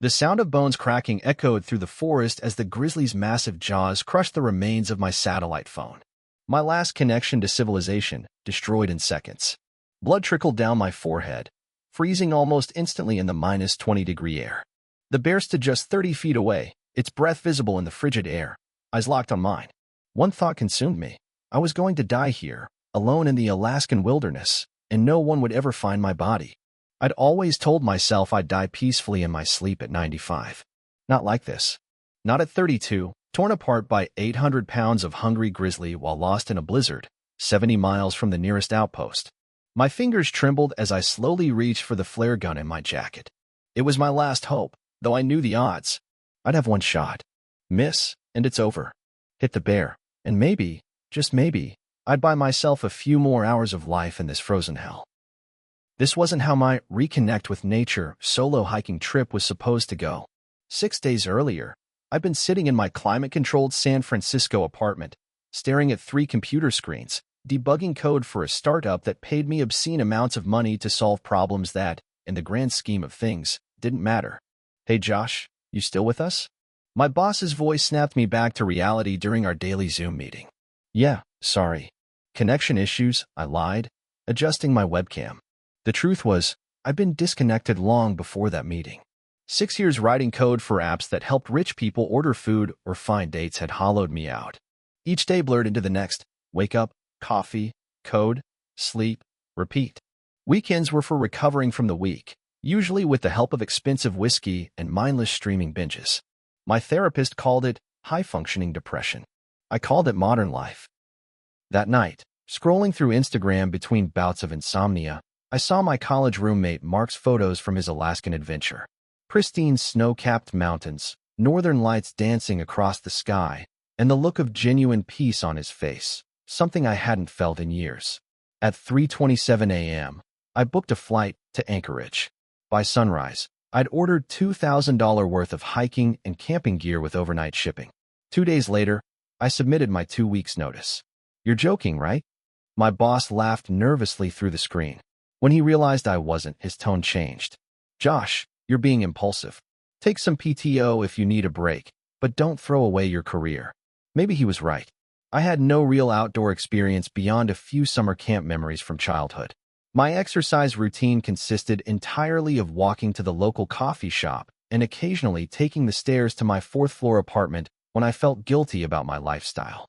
The sound of bones cracking echoed through the forest as the grizzly's massive jaws crushed the remains of my satellite phone. My last connection to civilization, destroyed in seconds. Blood trickled down my forehead, freezing almost instantly in the -20-degree air. The bear stood just 30 feet away, its breath visible in the frigid air, eyes locked on mine. One thought consumed me. I was going to die here, alone in the Alaskan wilderness, and no one would ever find my body. I'd always told myself I'd die peacefully in my sleep at 95. Not like this. Not at 32, torn apart by 800 pounds of hungry grizzly while lost in a blizzard, 70 miles from the nearest outpost. My fingers trembled as I slowly reached for the flare gun in my jacket. It was my last hope, though I knew the odds. I'd have one shot. Miss, and it's over. Hit the bear, and maybe, just maybe, I'd buy myself a few more hours of life in this frozen hell. This wasn't how my reconnect with nature solo hiking trip was supposed to go. 6 days earlier, I'd been sitting in my climate-controlled San Francisco apartment, staring at 3 computer screens, debugging code for a startup that paid me obscene amounts of money to solve problems that, in the grand scheme of things, didn't matter. Hey Josh, you still with us? My boss's voice snapped me back to reality during our daily Zoom meeting. Yeah, sorry. Connection issues, I lied, adjusting my webcam. The truth was, I'd been disconnected long before that meeting. 6 years writing code for apps that helped rich people order food or find dates had hollowed me out. Each day blurred into the next. Wake up, coffee, code, sleep, repeat. Weekends were for recovering from the week, usually with the help of expensive whiskey and mindless streaming binges. My therapist called it high-functioning depression. I called it modern life. That night, scrolling through Instagram between bouts of insomnia, I saw my college roommate Mark's photos from his Alaskan adventure. Pristine snow-capped mountains, northern lights dancing across the sky, and the look of genuine peace on his face, something I hadn't felt in years. At 3:27 a.m., I booked a flight to Anchorage. By sunrise, I'd ordered $2,000 worth of hiking and camping gear with overnight shipping. 2 days later, I submitted my 2 weeks' notice. You're joking, right? My boss laughed nervously through the screen. When he realized I wasn't, his tone changed. Josh, you're being impulsive. Take some PTO if you need a break, but don't throw away your career. Maybe he was right. I had no real outdoor experience beyond a few summer camp memories from childhood. My exercise routine consisted entirely of walking to the local coffee shop and occasionally taking the stairs to my 4th-floor apartment when I felt guilty about my lifestyle.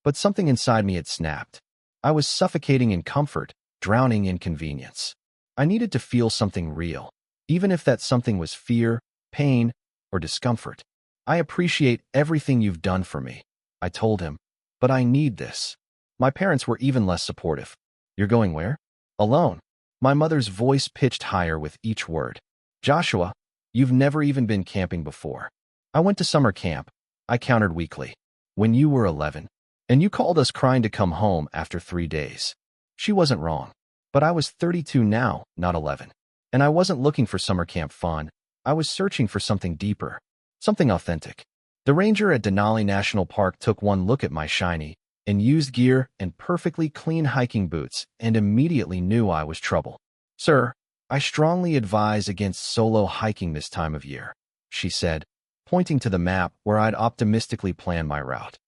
But something inside me had snapped. I was suffocating in comfort, drowning in convenience. I needed to feel something real, even if that something was fear, pain, or discomfort. I appreciate everything you've done for me, I told him, but I need this. My parents were even less supportive. You're going where? Alone. My mother's voice pitched higher with each word. Joshua, you've never even been camping before. I went to summer camp, I countered weakly, when you were 11, and you called us crying to come home after 3 days. She wasn't wrong, but I was 32 now, not 11. And I wasn't looking for summer camp fun. I was searching for something deeper, something authentic. The ranger at Denali National Park took one look at my shiny and used gear and perfectly clean hiking boots and immediately knew I was trouble. Sir, I strongly advise against solo hiking this time of year, she said, pointing to the map where I'd optimistically planned my route.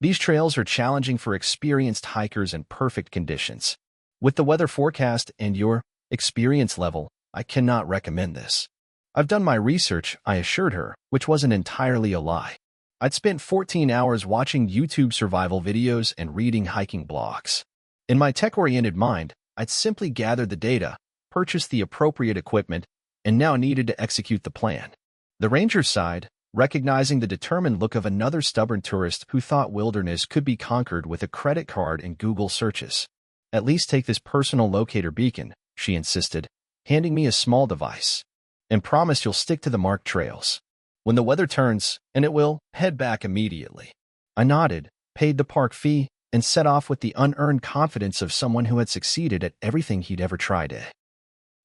These trails are challenging for experienced hikers in perfect conditions. With the weather forecast and your experience level, I cannot recommend this. I've done my research, I assured her, which wasn't entirely a lie. I'd spent 14 hours watching YouTube survival videos and reading hiking blogs. In my tech-oriented mind, I'd simply gathered the data, purchased the appropriate equipment, and now needed to execute the plan. The ranger sighed, recognizing the determined look of another stubborn tourist who thought wilderness could be conquered with a credit card and Google searches. At least take this personal locator beacon, she insisted, handing me a small device. And promise you'll stick to the marked trails. When the weather turns, and it will, head back immediately. I nodded, paid the park fee, and set off with the unearned confidence of someone who had succeeded at everything he'd ever tried.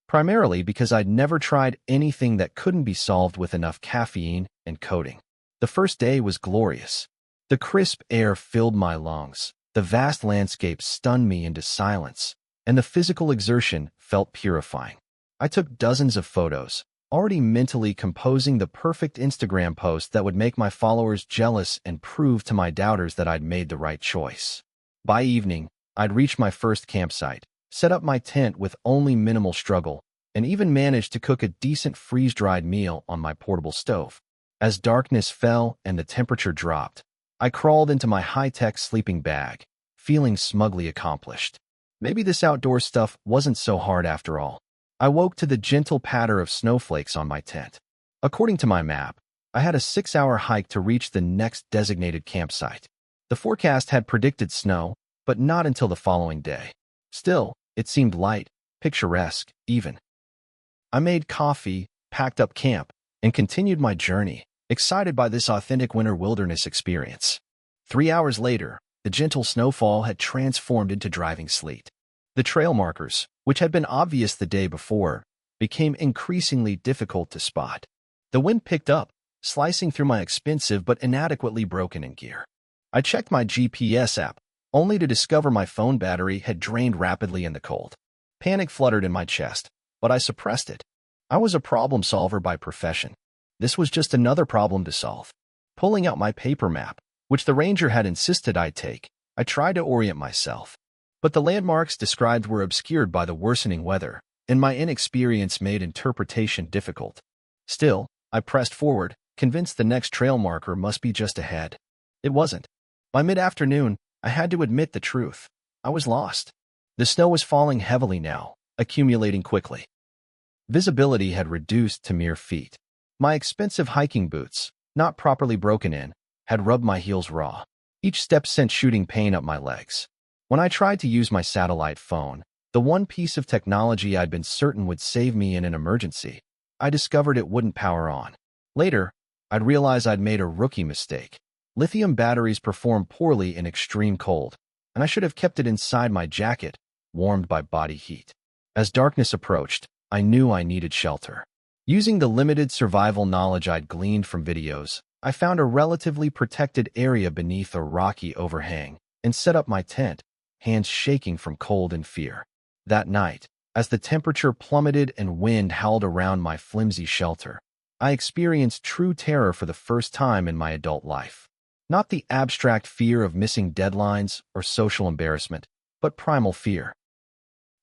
Primarily because I'd never tried anything that couldn't be solved with enough caffeine and coding. The first day was glorious. The crisp air filled my lungs, the vast landscape stunned me into silence, and the physical exertion felt purifying. I took dozens of photos, already mentally composing the perfect Instagram post that would make my followers jealous and prove to my doubters that I'd made the right choice. By evening, I'd reached my first campsite, set up my tent with only minimal struggle, and even managed to cook a decent freeze-dried meal on my portable stove. As darkness fell and the temperature dropped, I crawled into my high-tech sleeping bag, feeling smugly accomplished. Maybe this outdoor stuff wasn't so hard after all. I woke to the gentle patter of snowflakes on my tent. According to my map, I had a 6-hour hike to reach the next designated campsite. The forecast had predicted snow, but not until the following day. Still, it seemed light, picturesque, even. I made coffee, packed up camp, and continued my journey, excited by this authentic winter wilderness experience. 3 hours later, the gentle snowfall had transformed into driving sleet. The trail markers, which had been obvious the day before, became increasingly difficult to spot. The wind picked up, slicing through my expensive but inadequately broken-in gear. I checked my GPS app, only to discover my phone battery had drained rapidly in the cold. Panic fluttered in my chest, but I suppressed it. I was a problem solver by profession. This was just another problem to solve. Pulling out my paper map, which the ranger had insisted I take, I tried to orient myself. But the landmarks described were obscured by the worsening weather, and my inexperience made interpretation difficult. Still, I pressed forward, convinced the next trail marker must be just ahead. It wasn't. By mid-afternoon, I had to admit the truth. I was lost. The snow was falling heavily now, accumulating quickly. Visibility had reduced to mere feet. My expensive hiking boots, not properly broken in, had rubbed my heels raw. Each step sent shooting pain up my legs. When I tried to use my satellite phone, the one piece of technology I'd been certain would save me in an emergency, I discovered it wouldn't power on. Later, I'd realize I'd made a rookie mistake. Lithium batteries perform poorly in extreme cold, and I should have kept it inside my jacket, warmed by body heat. As darkness approached, I knew I needed shelter. Using the limited survival knowledge I'd gleaned from videos, I found a relatively protected area beneath a rocky overhang and set up my tent, hands shaking from cold and fear. That night, as the temperature plummeted and wind howled around my flimsy shelter, I experienced true terror for the first time in my adult life. Not the abstract fear of missing deadlines or social embarrassment, but primal fear.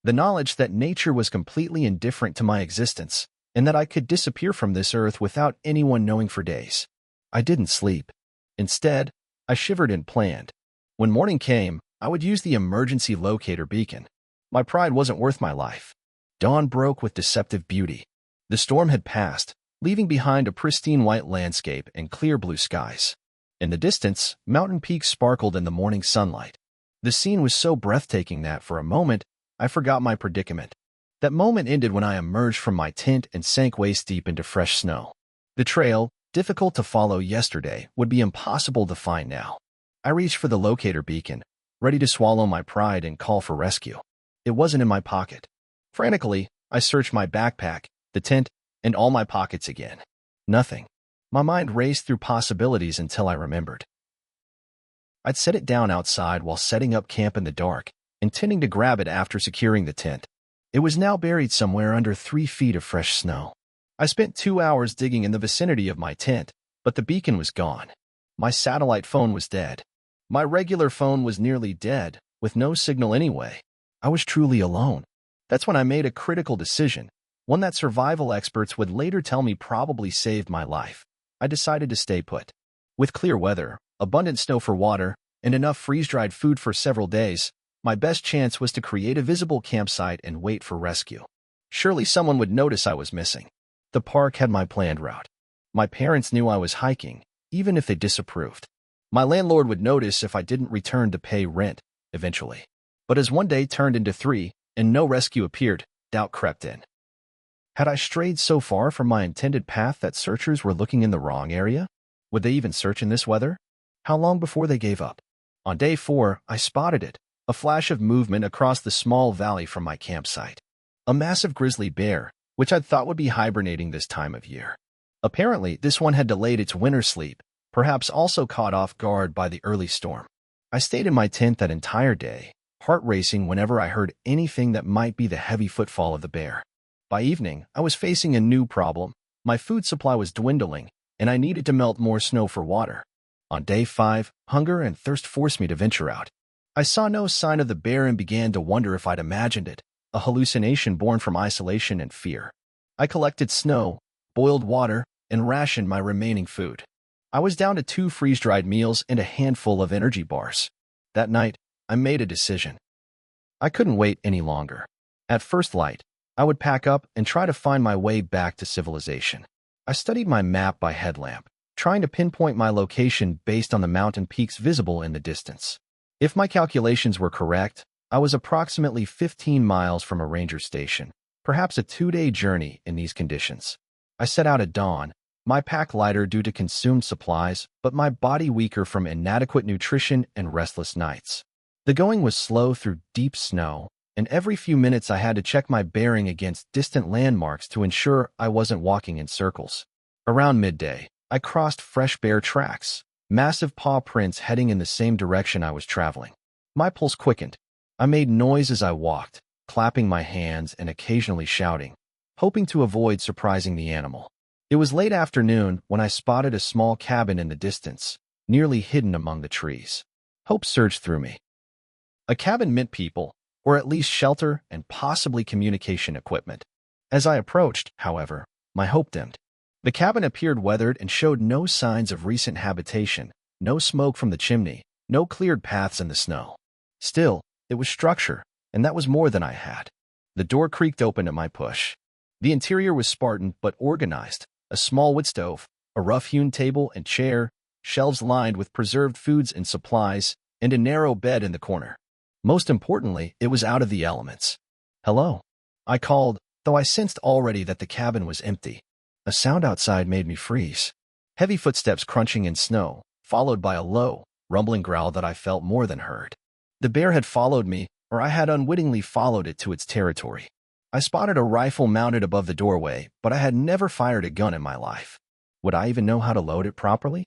The knowledge that nature was completely indifferent to my existence, and that I could disappear from this earth without anyone knowing for days. I didn't sleep. Instead, I shivered and planned. When morning came, I would use the emergency locator beacon. My pride wasn't worth my life. Dawn broke with deceptive beauty. The storm had passed, leaving behind a pristine white landscape and clear blue skies. In the distance, mountain peaks sparkled in the morning sunlight. The scene was so breathtaking that, for a moment, I forgot my predicament. That moment ended when I emerged from my tent and sank waist-deep into fresh snow. The trail, difficult to follow yesterday, would be impossible to find now. I reached for the locator beacon, ready to swallow my pride and call for rescue. It wasn't in my pocket. Frantically, I searched my backpack, the tent, and all my pockets again. Nothing. My mind raced through possibilities until I remembered. I'd set it down outside while setting up camp in the dark, intending to grab it after securing the tent. It was now buried somewhere under 3 feet of fresh snow. I spent 2 hours digging in the vicinity of my tent, but the beacon was gone. My satellite phone was dead. My regular phone was nearly dead, with no signal anyway. I was truly alone. That's when I made a critical decision, one that survival experts would later tell me probably saved my life. I decided to stay put. With clear weather, abundant snow for water, and enough freeze-dried food for several days, my best chance was to create a visible campsite and wait for rescue. Surely someone would notice I was missing. The park had my planned route. My parents knew I was hiking, even if they disapproved. My landlord would notice if I didn't return to pay rent, eventually. But as one day turned into 3, and no rescue appeared, doubt crept in. Had I strayed so far from my intended path that searchers were looking in the wrong area? Would they even search in this weather? How long before they gave up? On day 4, I spotted it, a flash of movement across the small valley from my campsite. A massive grizzly bear, which I'd thought would be hibernating this time of year. Apparently, this one had delayed its winter sleep, perhaps also caught off guard by the early storm. I stayed in my tent that entire day, heart racing whenever I heard anything that might be the heavy footfall of the bear. By evening, I was facing a new problem. My food supply was dwindling, and I needed to melt more snow for water. On day 5, hunger and thirst forced me to venture out. I saw no sign of the bear and began to wonder if I'd imagined it, a hallucination born from isolation and fear. I collected snow, boiled water, and rationed my remaining food. I was down to 2 freeze-dried meals and a handful of energy bars. That night, I made a decision. I couldn't wait any longer. At first light, I would pack up and try to find my way back to civilization. I studied my map by headlamp, trying to pinpoint my location based on the mountain peaks visible in the distance. If my calculations were correct, I was approximately 15 miles from a ranger station, perhaps a 2-day journey in these conditions. I set out at dawn, my pack lighter due to consumed supplies, but my body weaker from inadequate nutrition and restless nights. The going was slow through deep snow, and every few minutes I had to check my bearing against distant landmarks to ensure I wasn't walking in circles. Around midday, I crossed fresh bear tracks, massive paw prints heading in the same direction I was traveling. My pulse quickened. I made noise as I walked, clapping my hands and occasionally shouting, hoping to avoid surprising the animal. It was late afternoon when I spotted a small cabin in the distance, nearly hidden among the trees. Hope surged through me. A cabin meant people, or at least shelter and possibly communication equipment. As I approached, however, my hope dimmed. The cabin appeared weathered and showed no signs of recent habitation, no smoke from the chimney, no cleared paths in the snow. Still, it was structure, and that was more than I had. The door creaked open at my push. The interior was Spartan but organized. A small wood stove, a rough-hewn table and chair, shelves lined with preserved foods and supplies, and a narrow bed in the corner. Most importantly, it was out of the elements. "Hello," I called, though I sensed already that the cabin was empty. A sound outside made me freeze. Heavy footsteps crunching in snow, followed by a low, rumbling growl that I felt more than heard. The bear had followed me, or I had unwittingly followed it to its territory. I spotted a rifle mounted above the doorway, but I had never fired a gun in my life. Would I even know how to load it properly?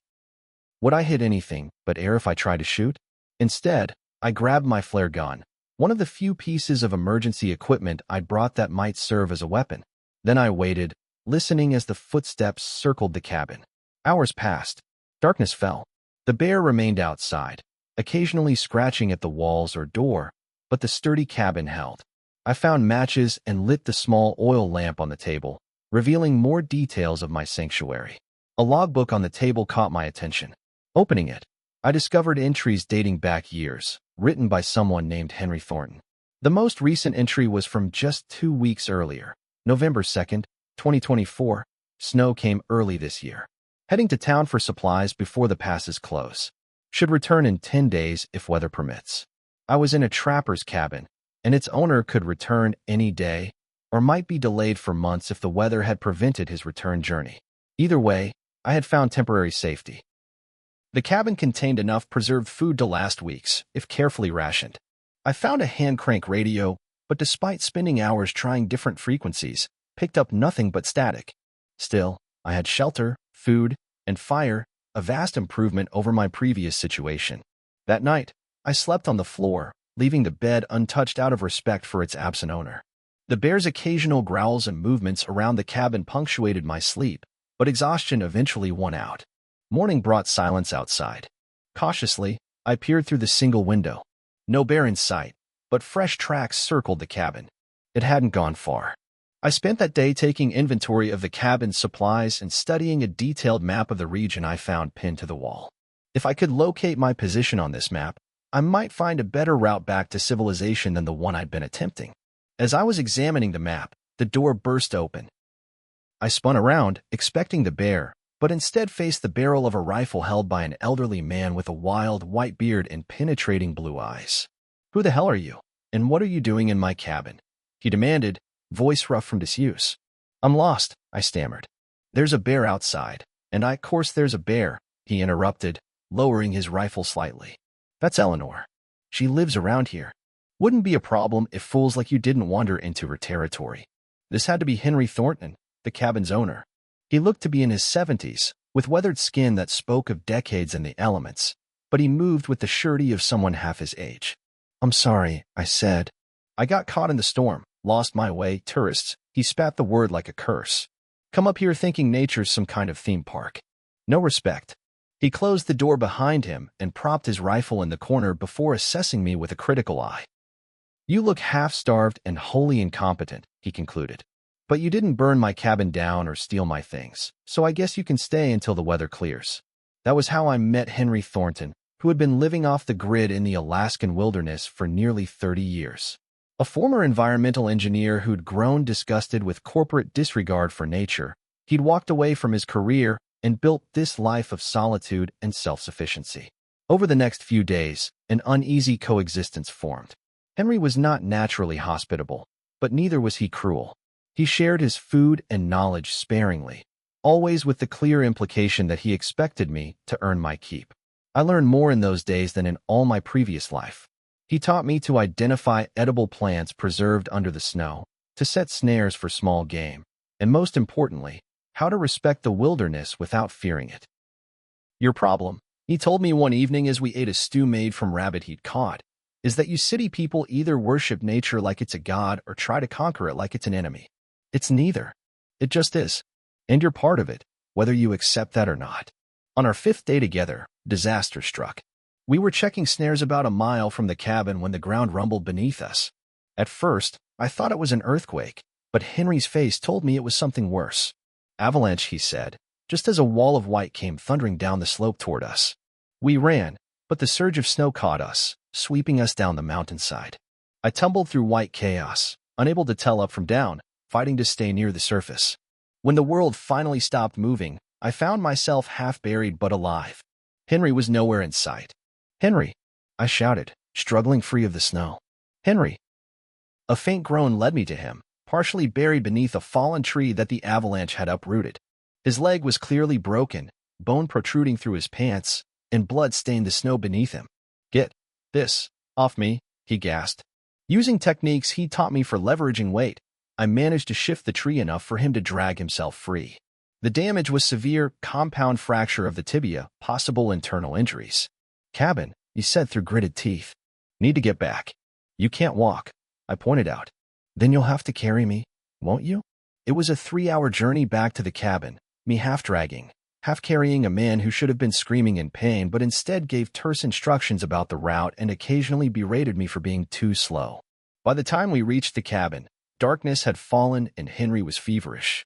Would I hit anything but air if I tried to shoot? Instead, I grabbed my flare gun, one of the few pieces of emergency equipment I'd brought that might serve as a weapon. Then I waited, listening as the footsteps circled the cabin. Hours passed. Darkness fell. The bear remained outside, occasionally scratching at the walls or door, but the sturdy cabin held. I found matches and lit the small oil lamp on the table, revealing more details of my sanctuary. A logbook on the table caught my attention. Opening it, I discovered entries dating back years, written by someone named Henry Thornton. The most recent entry was from just 2 weeks earlier, November 2nd, 2024. Snow came early this year. Heading to town for supplies before the passes close. Should return in 10 days if weather permits. I was in a trapper's cabin, and its owner could return any day, or might be delayed for months if the weather had prevented his return journey. Either way, I had found temporary safety. The cabin contained enough preserved food to last weeks, if carefully rationed. I found a hand-crank radio, but despite spending hours trying different frequencies, picked up nothing but static. Still, I had shelter, food, and fire, a vast improvement over my previous situation. That night, I slept on the floor, leaving the bed untouched out of respect for its absent owner. The bear's occasional growls and movements around the cabin punctuated my sleep, but exhaustion eventually won out. Morning brought silence outside. Cautiously, I peered through the single window. No bear in sight, but fresh tracks circled the cabin. It hadn't gone far. I spent that day taking inventory of the cabin's supplies and studying a detailed map of the region I found pinned to the wall. If I could locate my position on this map, I might find a better route back to civilization than the one I'd been attempting. As I was examining the map, the door burst open. I spun around, expecting the bear, but instead faced the barrel of a rifle held by an elderly man with a wild, white beard and penetrating blue eyes. "Who the hell are you? And what are you doing in my cabin?" he demanded, voice rough from disuse. "I'm lost," I stammered. "There's a bear outside, and of course there's a bear," he interrupted, lowering his rifle slightly. "That's Eleanor. She lives around here. Wouldn't be a problem if fools like you didn't wander into her territory." This had to be Henry Thornton, the cabin's owner. He looked to be in his 70s, with weathered skin that spoke of decades in the elements, but he moved with the surety of someone half his age. "I'm sorry," I said. "I got caught in the storm. Lost my way, tourists. He spat the word like a curse. Come up here thinking nature's some kind of theme park. No respect. He closed the door behind him and propped his rifle in the corner before assessing me with a critical eye. You look half-starved and wholly incompetent, he concluded. But you didn't burn my cabin down or steal my things, so I guess you can stay until the weather clears. That was how I met Henry Thornton, who had been living off the grid in the Alaskan wilderness for nearly 30 years. A former environmental engineer who'd grown disgusted with corporate disregard for nature, he'd walked away from his career and built this life of solitude and self-sufficiency. Over the next few days, an uneasy coexistence formed. Henry was not naturally hospitable, but neither was he cruel. He shared his food and knowledge sparingly, always with the clear implication that he expected me to earn my keep. I learned more in those days than in all my previous life. He taught me to identify edible plants preserved under the snow, to set snares for small game, and most importantly, how to respect the wilderness without fearing it. Your problem, he told me one evening as we ate a stew made from rabbit he'd caught, is that you city people either worship nature like it's a god or try to conquer it like it's an enemy. It's neither. It just is. And you're part of it, whether you accept that or not. On our 5th day together, disaster struck. We were checking snares about a mile from the cabin when the ground rumbled beneath us. At first, I thought it was an earthquake, but Henry's face told me it was something worse. Avalanche, he said, just as a wall of white came thundering down the slope toward us. We ran, but the surge of snow caught us, sweeping us down the mountainside. I tumbled through white chaos, unable to tell up from down, fighting to stay near the surface. When the world finally stopped moving, I found myself half buried but alive. Henry was nowhere in sight. Henry, I shouted, struggling free of the snow. Henry. A faint groan led me to him, partially buried beneath a fallen tree that the avalanche had uprooted. His leg was clearly broken, bone protruding through his pants, and blood stained the snow beneath him. Get this off me, he gasped. Using techniques he taught me for leveraging weight, I managed to shift the tree enough for him to drag himself free. The damage was severe, compound fracture of the tibia, possible internal injuries. Cabin, he said through gritted teeth. Need to get back. You can't walk, I pointed out. Then you'll have to carry me, won't you? It was a 3-hour journey back to the cabin, me half dragging, half carrying a man who should have been screaming in pain but instead gave terse instructions about the route and occasionally berated me for being too slow. By the time we reached the cabin, darkness had fallen and Henry was feverish.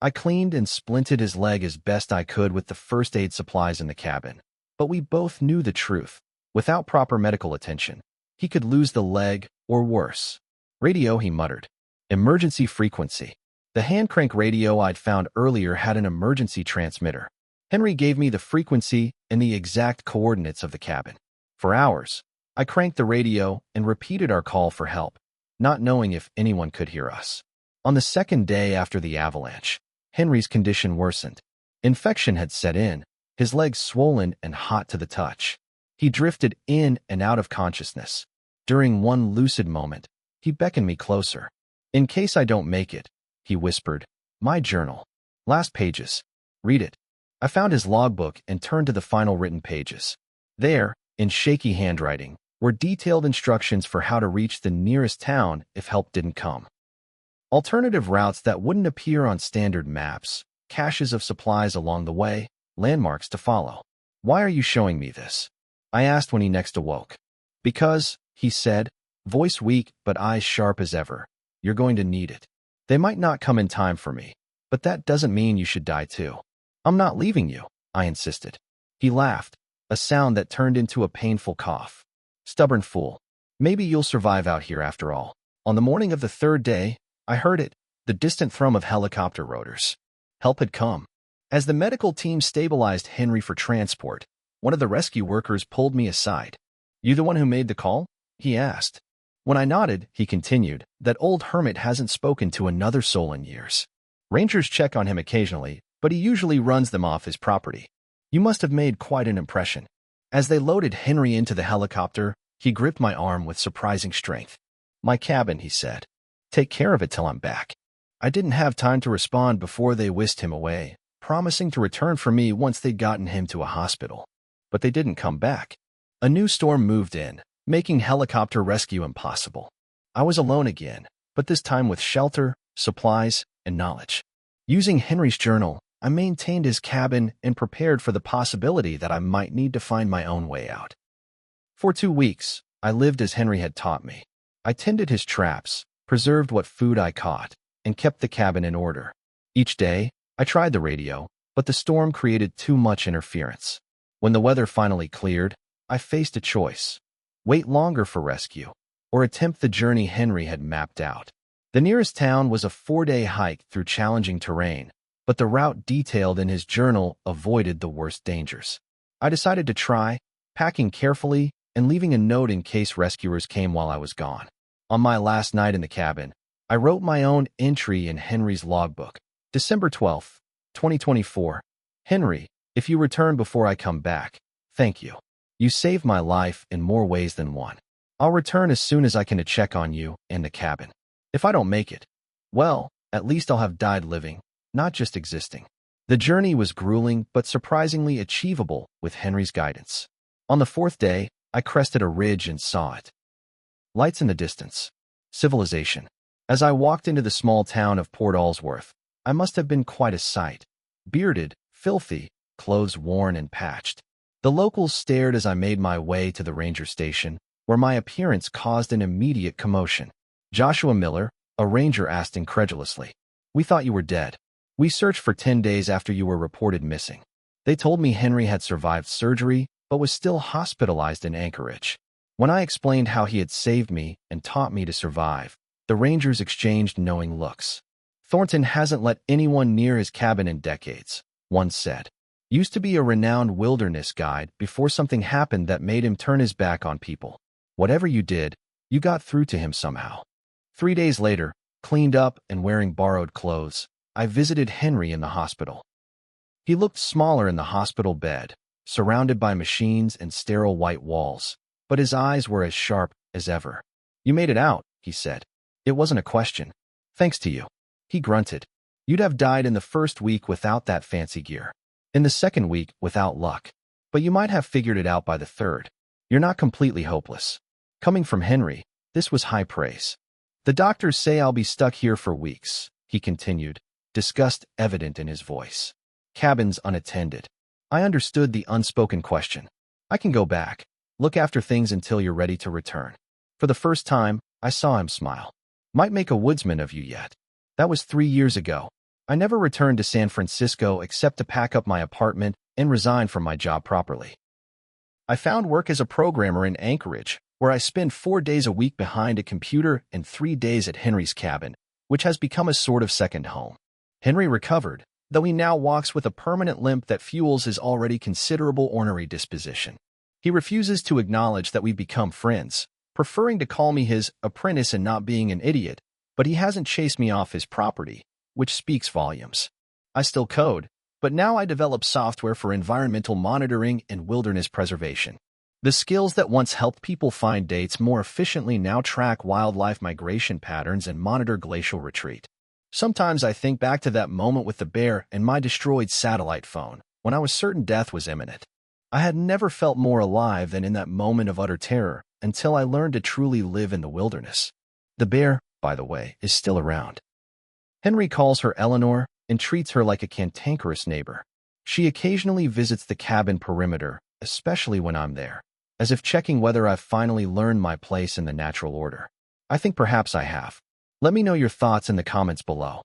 I cleaned and splinted his leg as best I could with the first aid supplies in the cabin, but we both knew the truth. Without proper medical attention, he could lose the leg or worse. Radio, he muttered. Emergency frequency. The hand crank radio I'd found earlier had an emergency transmitter. Henry gave me the frequency and the exact coordinates of the cabin. For hours, I cranked the radio and repeated our call for help, not knowing if anyone could hear us. On the 2nd day after the avalanche, Henry's condition worsened. Infection had set in, his legs swollen and hot to the touch. He drifted in and out of consciousness. During one lucid moment, he beckoned me closer. In case I don't make it, he whispered, my journal. Last pages. Read it. I found his logbook and turned to the final written pages. There, in shaky handwriting, were detailed instructions for how to reach the nearest town if help didn't come. Alternative routes that wouldn't appear on standard maps, caches of supplies along the way, landmarks to follow. Why are you showing me this? I asked when he next awoke. Because, he said, voice weak but eyes sharp as ever, you're going to need it. They might not come in time for me, but that doesn't mean you should die too. I'm not leaving you, I insisted. He laughed, a sound that turned into a painful cough. Stubborn fool. Maybe you'll survive out here after all. On the morning of the 3rd day, I heard it, the distant thrum of helicopter rotors. Help had come. As the medical team stabilized Henry for transport, one of the rescue workers pulled me aside. You the one who made the call? He asked. When I nodded, he continued, that old Hermit hasn't spoken to another soul in years. Rangers check on him occasionally, but he usually runs them off his property. You must have made quite an impression. As they loaded Henry into the helicopter, he gripped my arm with surprising strength. My cabin, he said. Take care of it till I'm back. I didn't have time to respond before they whisked him away, promising to return for me once they'd gotten him to a hospital. But they didn't come back. A new storm moved in, making helicopter rescue impossible. I was alone again, but this time with shelter, supplies, and knowledge. Using Henry's journal, I maintained his cabin and prepared for the possibility that I might need to find my own way out. For 2 weeks, I lived as Henry had taught me. I tended his traps, preserved what food I caught, and kept the cabin in order. Each day, I tried the radio, but the storm created too much interference. When the weather finally cleared, I faced a choice: wait longer for rescue, or attempt the journey Henry had mapped out. The nearest town was a 4-day hike through challenging terrain, but the route detailed in his journal avoided the worst dangers. I decided to try, packing carefully and leaving a note in case rescuers came while I was gone. On my last night in the cabin, I wrote my own entry in Henry's logbook. December 12, 2024. Henry, if you return before I come back, thank you. You saved my life in more ways than one. I'll return as soon as I can to check on you and the cabin. If I don't make it, well, at least I'll have died living, not just existing. The journey was grueling but surprisingly achievable with Henry's guidance. On the 4th day, I crested a ridge and saw it. Lights in the distance. Civilization. As I walked into the small town of Port Allsworth, I must have been quite a sight. Bearded, filthy, clothes worn and patched. The locals stared as I made my way to the ranger station, where my appearance caused an immediate commotion. Joshua Miller, a ranger, asked incredulously, "We thought you were dead. We searched for 10 days after you were reported missing." They told me Henry had survived surgery, but was still hospitalized in Anchorage. When I explained how he had saved me and taught me to survive, the rangers exchanged knowing looks. "Thornton hasn't let anyone near his cabin in decades," one said. "Used to be a renowned wilderness guide before something happened that made him turn his back on people. Whatever you did, you got through to him somehow." 3 days later, cleaned up and wearing borrowed clothes, I visited Henry in the hospital. He looked smaller in the hospital bed, surrounded by machines and sterile white walls, but his eyes were as sharp as ever. "You made it out," he said. "It wasn't a question. Thanks to you." He grunted. "You'd have died in the first week without that fancy gear. In the second week without luck. But you might have figured it out by the third. You're not completely hopeless." Coming from Henry, this was high praise. "The doctors say I'll be stuck here for weeks," he continued, disgust evident in his voice. "Cabins unattended." I understood the unspoken question. "I can go back. Look after things until you're ready to return." For the first time, I saw him smile. "Might make a woodsman of you yet." That was 3 years ago. I never returned to San Francisco except to pack up my apartment and resign from my job properly. I found work as a programmer in Anchorage, where I spend 4 days a week behind a computer and 3 days at Henry's cabin, which has become a sort of second home. Henry recovered, though he now walks with a permanent limp that fuels his already considerable ornery disposition. He refuses to acknowledge that we've become friends, preferring to call me his apprentice and not being an idiot, but he hasn't chased me off his property, which speaks volumes. I still code, but now I develop software for environmental monitoring and wilderness preservation. The skills that once helped people find dates more efficiently now track wildlife migration patterns and monitor glacial retreat. Sometimes I think back to that moment with the bear and my destroyed satellite phone, when I was certain death was imminent. I had never felt more alive than in that moment of utter terror, until I learned to truly live in the wilderness. The bear, by the way, is still around. Henry calls her Eleanor and treats her like a cantankerous neighbor. She occasionally visits the cabin perimeter, especially when I'm there, as if checking whether I've finally learned my place in the natural order. I think perhaps I have. Let me know your thoughts in the comments below.